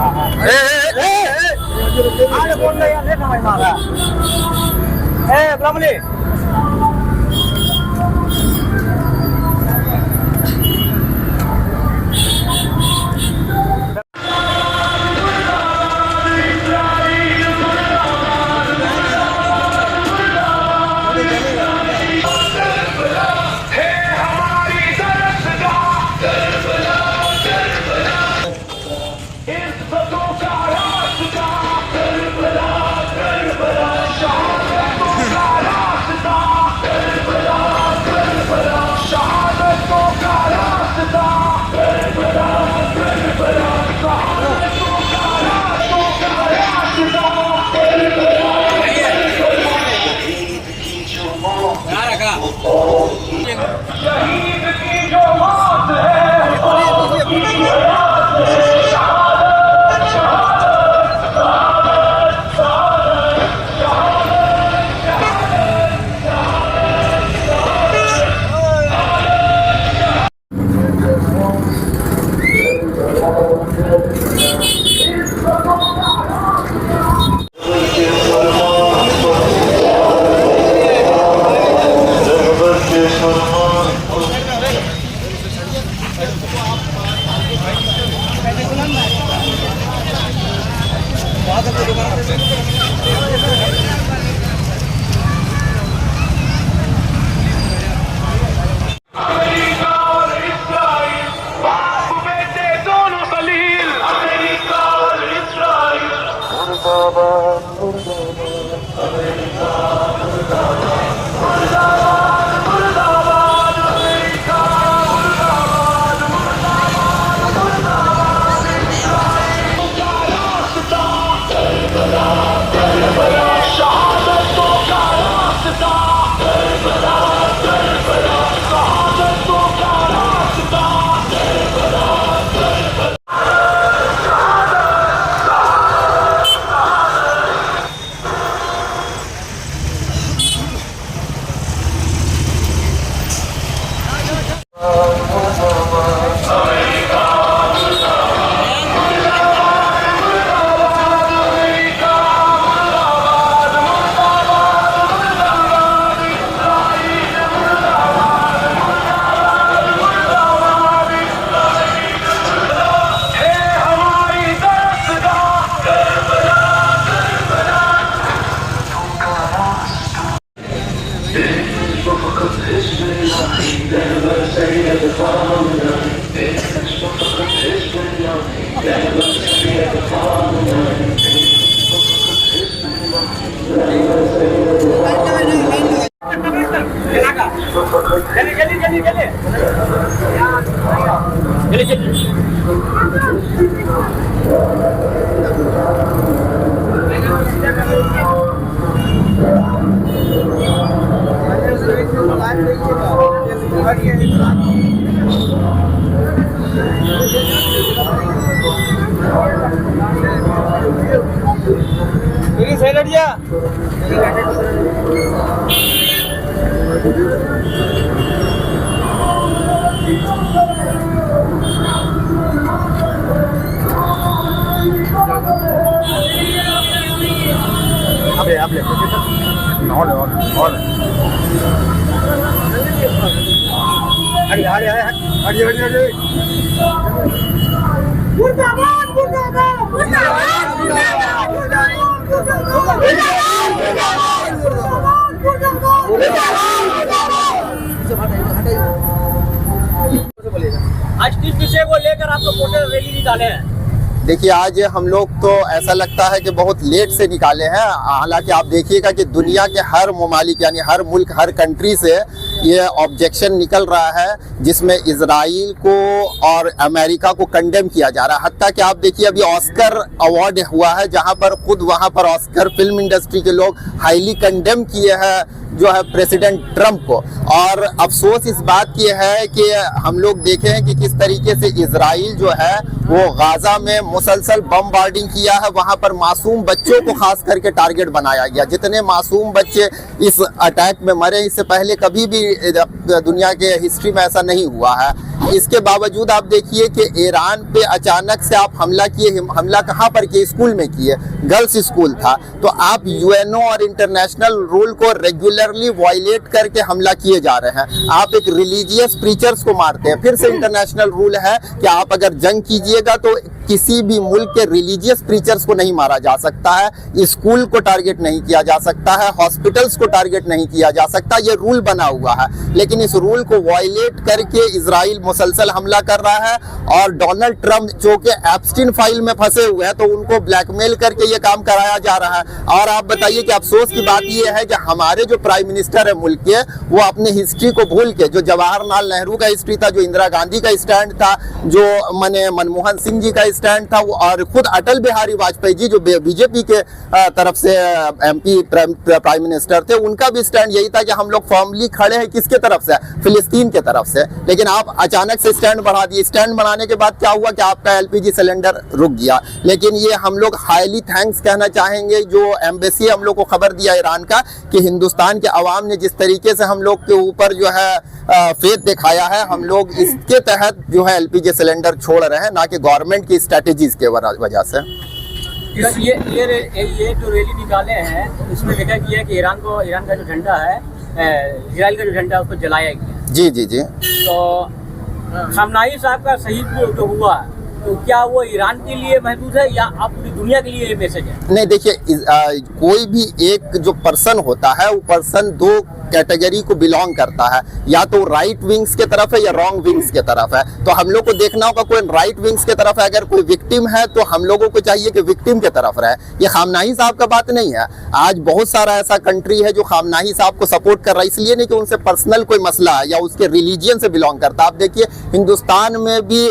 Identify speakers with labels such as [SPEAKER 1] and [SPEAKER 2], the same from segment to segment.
[SPEAKER 1] Ada bola yang dia namai marah. Berapa ni? शहीद की जो मौत है आज किस विषय को लेकर आप लोग वोटर रैली निकाले हैं?
[SPEAKER 2] देखिए, आज हम लोग तो ऐसा लगता है कि बहुत लेट से निकाले हैं। हालांकि आप देखिएगा कि दुनिया के हर ममालिक यानी हर मुल्क, हर कंट्री से ये ऑब्जेक्शन निकल रहा है, जिसमें इजराइल को और अमेरिका को कंडेम किया जा रहा है। हत्ता कि आप देखिए, अभी ऑस्कर अवार्ड हुआ है, जहां पर खुद वहां पर ऑस्कर फिल्म इंडस्ट्री के लोग हाईली कंडेम किए हैं जो है प्रेसिडेंट ट्रंप को। और अफसोस इस बात की है कि हम लोग देखे हैं कि किस तरीके से इजराइल जो है वो गाजा में मुसलसल बमबार्डिंग किया है, वहां पर मासूम बच्चों को खास करके टारगेट बनाया गया। जितने मासूम बच्चे इस अटैक में मरे, इससे पहले कभी भी दुनिया के हिस्ट्री में ऐसा नहीं हुआ है। इसके बावजूद आप देखिए कि ईरान पे अचानक से आप हमला किए। हमला कहाँ पर किए? स्कूल में किए, गर्ल्स स्कूल था। तो आप यूएनओ और इंटरनेशनल रूल को रेगुलरली वायलेट करके हमला किए जा रहे हैं। आप एक रिलीजियस प्रीचर्स को मारते हैं। फिर से इंटरनेशनल रूल है कि आप अगर जंग कीजिएगा तो किसी भी मुल्क के रिलीजियस प्रीचर्स को नहीं मारा जा सकता है, स्कूल को टारगेट नहीं किया जा सकता है, हॉस्पिटल्स को टारगेट नहीं किया जा सकता। ये रूल बना हुआ है, लेकिन इस रूल को वायलेट करके इजराइल मुसलसल हमला कर रहा है। और डोनाल्ड ट्रंप जो कि एप्स्टीन फाइल में फंसे हुए हैं, तो उनको ब्लैकमेल करके ये काम कराया जा रहा है। और आप बताइए कि अफसोस की बात ये है कि हमारे जो प्राइम मिनिस्टर है मुल्क के, वो अपने हिस्ट्री को भूल के, जो जवाहरलाल नेहरू का हिस्ट्री था, जो इंदिरा गांधी का स्टैंड था, जो मनमोहन सिंह जी का स्टैंड था, और खुद अटल बिहारी वाजपेयी जी जो बीजेपी के तरफ से एमपी प्राइम मिनिस्टर थे, उनका भी स्टैंड यही था कि हम लोग फर्मली खड़े हैं किसके तरफ से? फिलिस्तीन के तरफ से। लेकिन आप अचानक से स्टैंड बढ़ा दिए। स्टैंड बढ़ाने के बाद क्या हुआ कि आपका एलपीजी सिलेंडर रुक गया। लेकिन ये हम लोग हाईली थैंक्स कहना चाहेंगे जो एम्बेसी हम लोग को खबर दिया ईरान का, कि हिंदुस्तान के अवाम ने जिस तरीके से हम लोग के ऊपर जो है फेथ दिखाया है, हम लोग इसके तहत जो है एलपीजी सिलेंडर छोड़ रहे हैं, ना कि गवर्नमेंट की स्ट्रेटेजीज के वजह से।
[SPEAKER 1] ये जो रैली निकाले हैं, इसमें देखा गया है कि ईरान का जो झंडा है, इजराइल का जो झंडा है, उसको जलाया गया।
[SPEAKER 2] जी जी जी।
[SPEAKER 1] तो खमनाई साहब का शहीद जो हुआ, तो क्या वो ईरान के लिए महदूद है या आप पूरी दुनिया के लिए ये मैसेज है?
[SPEAKER 2] नहीं, देखिए कोई भी एक जो पर्सन होता है, वो पर्सन दो कैटेगरी को बिलोंग करता है, या तो राइट विंग्स के तरफ है या रॉन्ग विंग्स के तरफ है। तो हम लोग को देखना होगा कोई राइट विंग्स के तरफ है, अगर कोई विक्टिम है तो हम लोगों को चाहिए कि विक्टिम के तरफ रहे। ये खामनाई साहब का बात नहीं है। आज बहुत सारा ऐसा कंट्री है जो खामनाई साहब को सपोर्ट कर रहा है, इसलिए नहीं कि उनसे पर्सनल कोई मसला है या उसके रिलीजियन से बिलोंग करता है। आप देखिए हिंदुस्तान में भी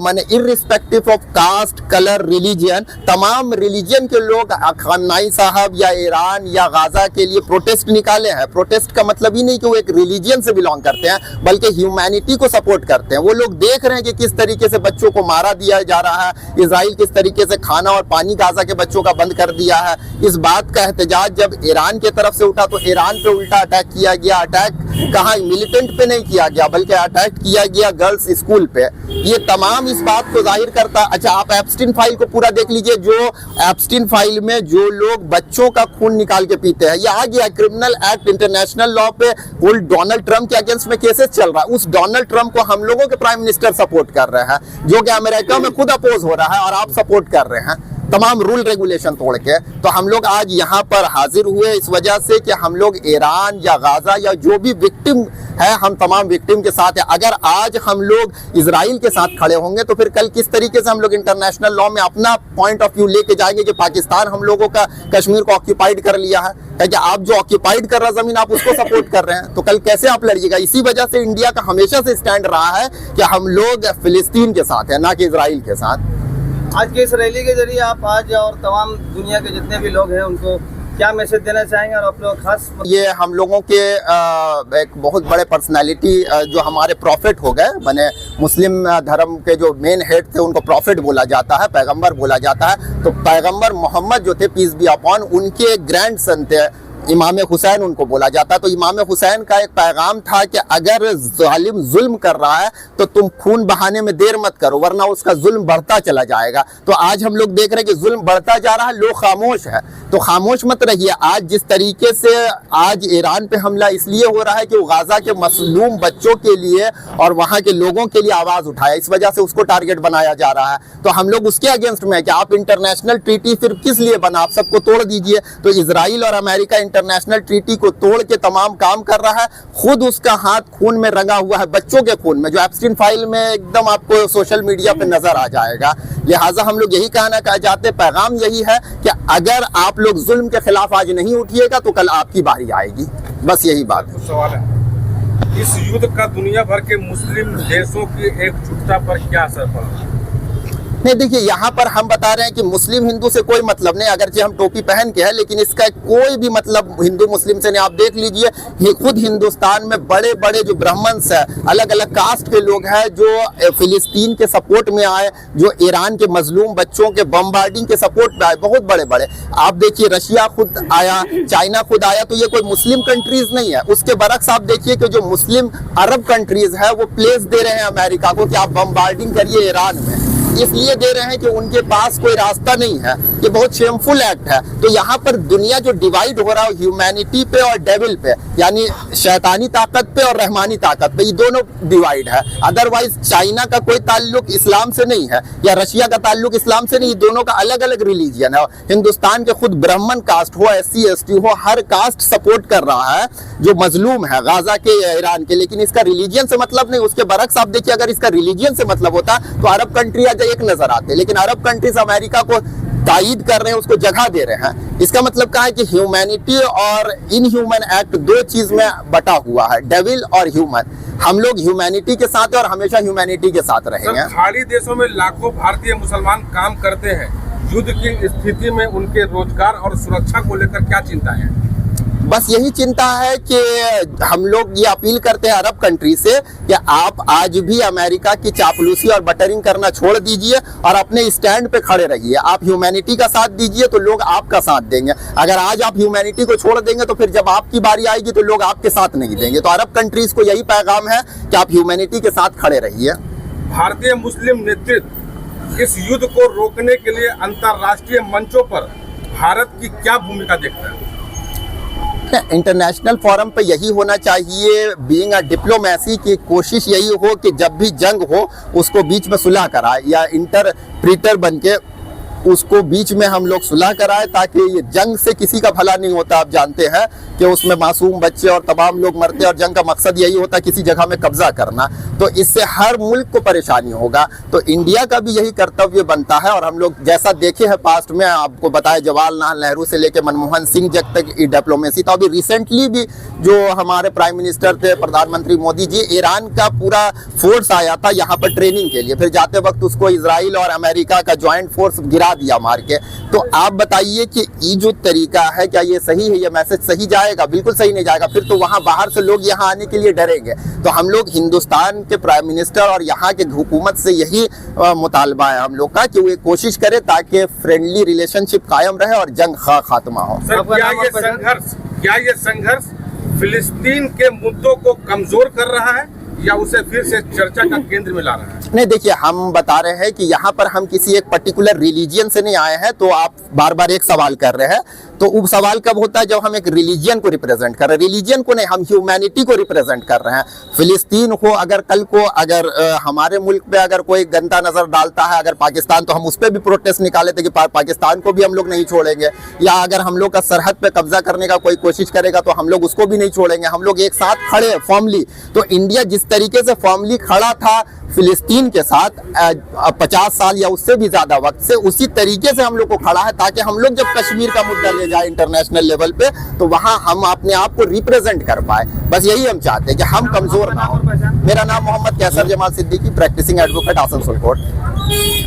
[SPEAKER 2] माने irrespective of caste, colour, religion, तमाम रिलीजियन के लोग खामनाई साहब या ईरान या गाजा के लिए प्रोटेस्ट निकाले हैं। प्रोटेस्ट का मतलब ही नहीं कि वो एक रिलीजियन से बिलोंग करते हैं, बल्कि ह्यूमैनिटी को सपोर्ट करते हैं। वो लोग देख रहे हैं कि किस तरीके से बच्चों को मारा दिया जा रहा है, इजराइल किस तरीके से खाना और पानी गाजा के बच्चों का बंद कर दिया है। इस बात का एहतजाज जब ईरान की तरफ से उठा तो ईरान पे उल्टा अटैक किया गया। अटैक कहाँ, मिलिटेंट पे नहीं किया गया, बल्कि अटैक किया गया गर्ल्स स्कूल पे। ये तमाम इस बात को जाहिर करता। अच्छा, आप एप्स्टीन फाइल को पूरा देख लीजिए। जो एप्स्टीन फाइल में जो लोग बच्चों का खून निकाल के पीते हैं, ये आ गया क्रिमिनल एक्ट, इंटरनेशनल लॉ पे वो डोनाल्ड ट्रंप के अगेंस्ट में केसेस चल रहा है। उस डोनाल्ड ट्रंप को हम लोगों के प्राइम मिनिस्टर सपोर्ट कर रहे हैं, जो कि अमेरिका में खुद अपोज हो रहा है, और आप सपोर्ट कर रहे हैं तमाम रूल रेगुलेशन तोड़ के। तो हम लोग आज यहाँ पर हाजिर हुए इस वजह से कि हम लोग ईरान या गाजा या जो भी विक्टिम है, हम तमाम विक्टिम के साथ है। अगर आज हम लोग इजराइल के साथ खड़े होंगे तो फिर कल किस तरीके से हम लोग इंटरनेशनल लॉ में अपना पॉइंट ऑफ व्यू लेके जाएंगे कि पाकिस्तान हम लोगों का कश्मीर को ऑक्यूपाइड कर लिया है। कि आप जो ऑक्यूपाइड कर रहा जमीन आप उसको सपोर्ट कर रहे हैं, तो कल कैसे आप लड़िएगा? इसी वजह से इंडिया का हमेशा से स्टैंड रहा है कि हम लोग फिलिस्तीन के साथ है, ना कि इजराइल के साथ।
[SPEAKER 3] आज के इस रैली के जरिए आप आज और तमाम दुनिया के जितने भी लोग हैं उनको क्या मैसेज देना चाहेंगे? और आप लोग खास
[SPEAKER 2] ये हम लोगों के एक बहुत बड़े पर्सनालिटी जो हमारे प्रॉफिट हो गए, माने मुस्लिम धर्म के जो मेन हेड थे उनको प्रॉफिट बोला जाता है, पैगंबर बोला जाता है। तो पैगंबर मोहम्मद जो थे, पीस बी अपॉन, उनके ग्रैंड सन थे इमाम हुसैन उनको बोला जाता है। तो इमाम हुसैन का एक पैगाम था कि अगर जालिम जुल्म कर रहा है तो तुम खून बहाने में देर मत करो, वरना उसका जुल्म बढ़ता चला जाएगा। तो आज हम लोग देख रहे हैं कि जुल्म बढ़ता जा रहा है, लोग खामोश है, तो खामोश मत रहिए। आज जिस तरीके से आज ईरान पे हमला इसलिए हो रहा है कि वो गाजा के मसलूम बच्चों के लिए और वहाँ के लोगों के लिए आवाज उठाया, इस वजह से उसको टारगेट बनाया जा रहा है। तो हम लोग उसके अगेंस्ट में है कि आप इंटरनेशनल ट्रीटी फिर किस लिए बना, आप सबको तोड़ दीजिए। तो इजराइल और अमेरिका इंटरनेशनल ट्रीटी को तोड़ के तमाम काम कर रहा है, खुद उसका हाथ खून में रंगा हुआ है, बच्चों के खून में, जो एप्स्टीन फाइल में एकदम आपको सोशल मीडिया पे नजर आ जाएगा। लिहाजा हम लोग यही कहना चाहते, पैगाम यही है कि अगर आप लोग जुल्म के खिलाफ आज नहीं उठिएगा तो कल आपकी बारी आएगी। बस यही बात है।
[SPEAKER 4] सवाल है, इस युद्ध का दुनिया भर के मुस्लिम देशों की एकजुटता पर क्या असर पड़ा?
[SPEAKER 2] नहीं देखिए, यहाँ पर हम बता रहे हैं कि मुस्लिम हिंदू से कोई मतलब नहीं, अगरचे हम टोपी पहन के हैं, लेकिन इसका कोई भी मतलब हिंदू मुस्लिम से नहीं। आप देख लीजिए, ये खुद हिंदुस्तान में बड़े बड़े जो ब्राह्मण्स हैं, अलग अलग कास्ट के लोग हैं, जो फिलिस्तीन के सपोर्ट में आए, जो ईरान के मजलूम बच्चों के बम्बार्डिंग के सपोर्ट में आए, बहुत बड़े बड़े। आप देखिए, रशिया खुद आया, चाइना खुद आया, तो ये कोई मुस्लिम कंट्रीज नहीं है। उसके बरक्स आप देखिए कि जो मुस्लिम अरब कंट्रीज है वो प्लेस दे रहे हैं अमेरिका को कि आप बम्बार्डिंग करिए ईरान में, इसलिए दे रहे हैं कि उनके पास कोई रास्ता नहीं है। ये बहुत शेमफुल एक्ट है। तो यहाँ पर दुनिया जो डिवाइड हो रहा है ह्यूमैनिटी पे और डेविल पे, यानी शैतानी ताकत पे और रहमानी ताकत पे, ये दोनों डिवाइड है। अदरवाइज चाइना का कोई ताल्लुक इस्लाम से नहीं है या रशिया का ताल्लुक इस्लाम से नहीं, दोनों का अलग अलग रिलीजियन है। हिंदुस्तान के खुद ब्राह्मण कास्ट हो, SC ST हो, हर कास्ट सपोर्ट कर रहा है जो मजलूम है गाजा के या ईरान के, लेकिन इसका रिलीजियन से मतलब नहीं। उसके बरक्स आप देखिए, अगर इसका रिलीजियन से मतलब होता तो अरब कंट्री एक नजर आते, लेकिन अरब कंट्रीज अमेरिका को तायीद कर रहे हैं, उसको जगह दे रहे हैं। इसका मतलब क्या है कि ह्यूमैनिटी और इनह्यूमन एक्ट दो चीज में बटा हुआ है, डेविल और ह्यूमन। हम लोग ह्यूमैनिटी के साथ है और हमेशा ह्यूमैनिटी के साथ रहेंगे।
[SPEAKER 4] खाड़ी देशों में लाखों भारतीय मुसलमान काम करते हैं, युद्ध की स्थिति में उनके रोजगार और सुरक्षा को लेकर क्या चिंता है?
[SPEAKER 2] बस यही चिंता है कि हम लोग ये अपील करते हैं अरब कंट्री से कि आप आज भी अमेरिका की चापलूसी और बटरिंग करना छोड़ दीजिए और अपने स्टैंड पे खड़े रहिए। आप ह्यूमैनिटी का साथ दीजिए तो लोग आपका साथ देंगे। अगर आज आप ह्यूमैनिटी को छोड़ देंगे तो फिर जब आपकी बारी आएगी तो लोग आपके साथ नहीं देंगे। तो अरब कंट्रीज को यही पैगाम है कि आप ह्यूमैनिटी के साथ खड़े रहिए।
[SPEAKER 4] भारतीय मुस्लिम नेतृत्व इस युद्ध को रोकने के लिए अंतर्राष्ट्रीय मंचों पर भारत की क्या भूमिका देखता है?
[SPEAKER 2] इंटरनेशनल फोरम पे यही होना चाहिए, बीइंग अ डिप्लोमेसी की कोशिश यही हो कि जब भी जंग हो उसको बीच में सुलह कराए, या इंटरप्रीटर बन के उसको बीच में हम लोग सुलह कराए, ताकि ये जंग से किसी का भला नहीं होता। आप जानते हैं कि उसमें मासूम बच्चे और तमाम लोग मरते हैं और जंग का मकसद यही होता है किसी जगह में कब्जा करना। तो इससे हर मुल्क को परेशानी होगा। तो इंडिया का भी यही कर्तव्य बनता है। और हम लोग जैसा देखे हैं पास्ट में, आपको बताया जवाहरलाल नेहरू से लेकर मनमोहन सिंह जब तक डिप्लोमेसी था, अभी रिसेंटली भी जो हमारे प्राइम मिनिस्टर थे, प्रधानमंत्री मोदी जी, ईरान का पूरा फोर्स आया था यहाँ पर ट्रेनिंग के लिए, फिर जाते वक्त उसको इजराइल और अमेरिका का ज्वाइंट फोर्स गिरा दिया मार के। तो आप बताइए कि ये जो तरीका है, क्या ये सही है? ये मैसेज सही जाएगा? बिल्कुल सही नहीं जाएगा। फिर तो वहां बाहर से लोग यहाँ आने के लिए डरेंगे। तो हम लोग हिंदुस्तान के प्राइम मिनिस्टर और यहाँ के हुकूमत से यही मुतालबा है हम लोग का कि वो कोशिश करे ताकि फ्रेंडली रिलेशनशिप कायम रहे और जंग खात्मा हो।
[SPEAKER 4] सर, क्या ये संघर्ष फिलिस्तीन के मुद्दों को कमजोर कर रहा है या उसे फिर से चर्चा का केंद्र में ला रहा है?
[SPEAKER 2] नहीं देखिए, हम बता रहे हैं कि यहाँ पर हम किसी एक पर्टिकुलर रिलीजियन से नहीं आए हैं। तो आप बार बार एक सवाल कर रहे हैं, तो वो सवाल कब होता है जब हम एक रिलीजियन को रिप्रेजेंट कर रहे हैं। रिलीजियन को नहीं, हम ह्यूमैनिटी को रिप्रेजेंट कर रहे हैं। फिलिस्तीन हो, अगर कल को अगर हमारे मुल्क पे अगर कोई गंदा नजर डालता है, अगर पाकिस्तान, तो हम उस पर भी प्रोटेस्ट निकाले थे कि पाकिस्तान को भी हम लोग नहीं छोड़ेंगे। या अगर हम लोग का सरहद पे कब्जा करने का कोई कोशिश करेगा तो हम लोग उसको भी नहीं छोड़ेंगे। हम लोग एक साथ खड़े हैं फॉर्मली। तो इंडिया जिस तरीके से फॉर्मली खड़ा था फिलिस्तीन के साथ 50 साल या उससे भी ज्यादा वक्त से, उसी तरीके से हम लोग को खड़ा है, ताकि हम लोग जब कश्मीर का मुद्दा ले जाए इंटरनेशनल लेवल पे तो वहां हम अपने आप को रिप्रेजेंट कर पाए। बस यही हम चाहते हैं कि हम कमजोर ना हो। मेरा नाम Mohammad Qaiser Jamal Siddiqui, practising advocate, Asansol court.